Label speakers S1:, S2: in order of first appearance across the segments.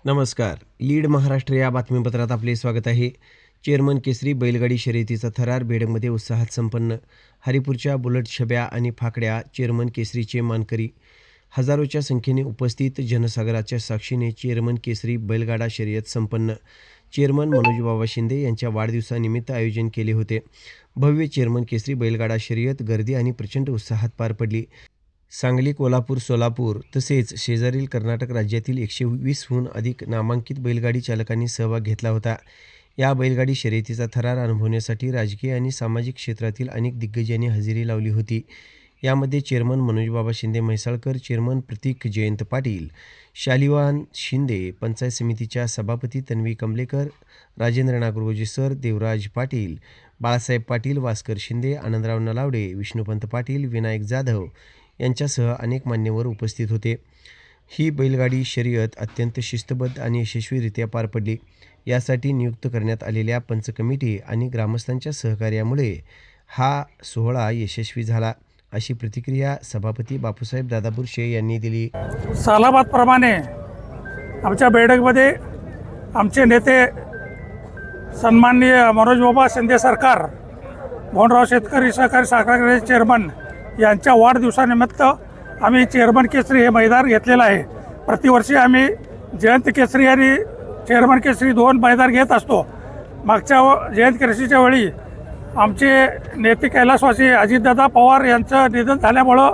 S1: नमस्कार. लीड महाराष्ट्र या बातमीपत्रात आपले स्वागत आहे. चेअरमन केसरी बैलगाडी शर्यतीचा थरार बेडगमध्ये उत्साहात संपन्न. हरिपूरच्या बुलट छब्या आणि फाकड्या चेअरमन केसरीचे मानकरी. हजारोच्या संख्येने उपस्थित जनसागराच्या साक्षीने चेअरमन केसरी बैलगाडा शर्यत संपन्न. चेअरमन मनोजबाबा शिंदे यांच्या वाढदिवसानिमित्त आयोजन केले होते. भव्य चेअरमन केसरी बैलगाडा शर्यत गर्दी आणि प्रचंड उत्साहात पार पडली. सांगली, कोल्हापूर, सोलापूर तसेच शेजारील कर्नाटक राज्यातील 120हून अधिक नामांकित बैलगाडी चालकांनी सहभाग घेतला होता. या बैलगाडी शर्यतीचा थरार अनुभवण्यासाठी राजकीय आणि सामाजिक क्षेत्रातील अनेक दिग्गजांनी हजेरी लावली होती. यामध्ये चेअरमन मनोजबाबा शिंदे म्हैसाळकर, चेअरमन प्रतीक जयंत पाटील, शालिवाहन शिंदे, पंचायत समितीच्या सभापती तन्वी कमलेकर, राजेंद्र नागरगोजे सर, देवराज पाटील, बाळासाहेब पाटील, भास्कर शिंदे, आनंदराव नलावडे, विष्णुपंत पाटील, विनायक जाधव यांच्यासह अनेक मान्यवर उपस्थित होते. ही बैलगाडी शर्यत अत्यंत शिस्तबद्ध आणि यशस्वीरित्या पार पडली. यासाठी नियुक्त करण्यात आलेल्या पंच कमिटी आणि ग्रामस्थांच्या सहकार्यामुळे हा सोहळा यशस्वी झाला, अशी प्रतिक्रिया सभापती बापूसाहेब दादा बुरशे यांनी दिली.
S2: सालाबादप्रमाणे आमच्या बेडगमध्ये आमचे नेते सन्माननीय मनोजबाबा शिंदे सरकार, भोंडराव शेतकरी सहकारी साखर चेअरमन यांच्या वाढदिवसानिमित्त आम्ही चेअरमन केसरी हे मैदान घेतलेलं आहे. प्रतिवर्षी आम्ही जयंत केसरी आणि चेअरमन केसरी 2 मैदान घेत असतो. मागच्या जयंत केसरीच्या वेळी आमचे नेते कैलासवासी अजितदादा पवार यांचं निधन झाल्यामुळं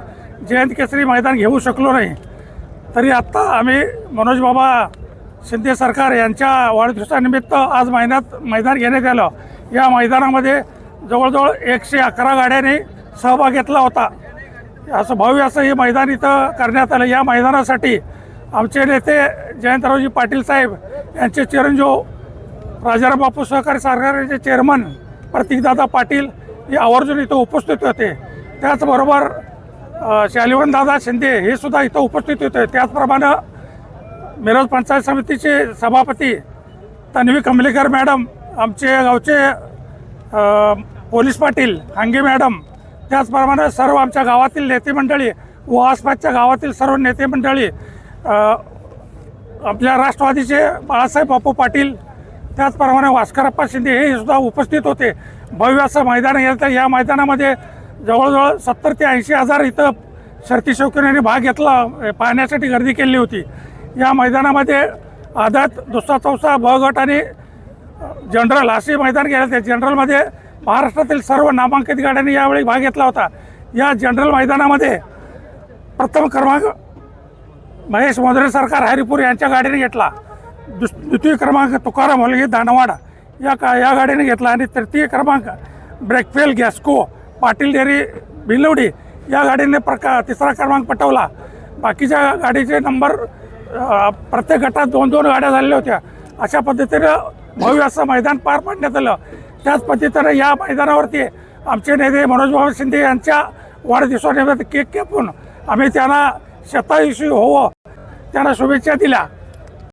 S2: जयंत केसरी मैदान घेऊ शकलो नाही. तरी आत्ता आम्ही मनोजबाबा शिंदे सरकार यांच्या वाढदिवसानिमित्त आज मैदान घेण्यात आलं. या मैदानामध्ये जवळजवळ 111 गाड्यांनी सहभाग घेतला होता. असं भव्य असं हे मैदान इथं करण्यात आलं. या मैदानासाठी आमचे नेते जयंतरावजी पाटील साहेब यांचे चिरंजीव राजाराम बापू सहकारी साखरेचे चेअरमन प्रतीकदादा पाटील हे आवर्जून इथं उपस्थित होते. त्याचबरोबर शालिवाहनदादा शिंदे हे सुद्धा इथं उपस्थित होते. त्याचप्रमाणे मिरज पंचायत समितीचे सभापती तन्वी कमलेकर मॅडम, आमचे गावचे पोलीस पाटील हांगे मॅडम, त्याचप्रमाणे सर्व आमच्या गावातील नेते मंडळी व आसपासच्या गावातील सर्व नेते मंडळी, आपल्या राष्ट्रवादीचे बाळासाहेब बापू पाटील, त्याचप्रमाणे भास्करप्पा शिंदे हे सुद्धा उपस्थित होते. भव्य असं मैदान घेतलं. या मैदानामध्ये जवळजवळ 70 ते 80 हजार इथं शर्ती शौकीनांनी भाग घेतला, पाहण्यासाठी गर्दी केली होती. या मैदानामध्ये आदत, दुसरा, चौसा, ब गट आणि जनरल असे मैदान गेले होते. जनरलमध्ये महाराष्ट्रातील सर्व नामांकित गाड्यांनी यावेळी भाग घेतला होता. या जनरल मैदानामध्ये प्रथम क्रमांक महेश मोदरे सरकार हरिपूर यांच्या गाडीने घेतला. द्वितीय क्रमांक तुकाराम होलगे दानवाड या गाडीने घेतला आणि तृतीय क्रमांक ब्रेकफेल गॅस्को पाटील डेअरी भिलवडी या गाडीने तिसरा क्रमांक पटवला. बाकीच्या गाडीचे नंबर प्रत्येक गटात 2-2 गाड्या झालेल्या होत्या. अशा पद्धतीनं भव्य असं मैदान पार पाडण्यात आलं. त्याच पद्धतीनं या मैदानावरती आमचे नेते मनोजबाबा शिंदे यांच्या वाढदिवसानिमित्त केक कापून आम्ही त्यांना शतायुषी होवं त्यांना शुभेच्छा दिल्या.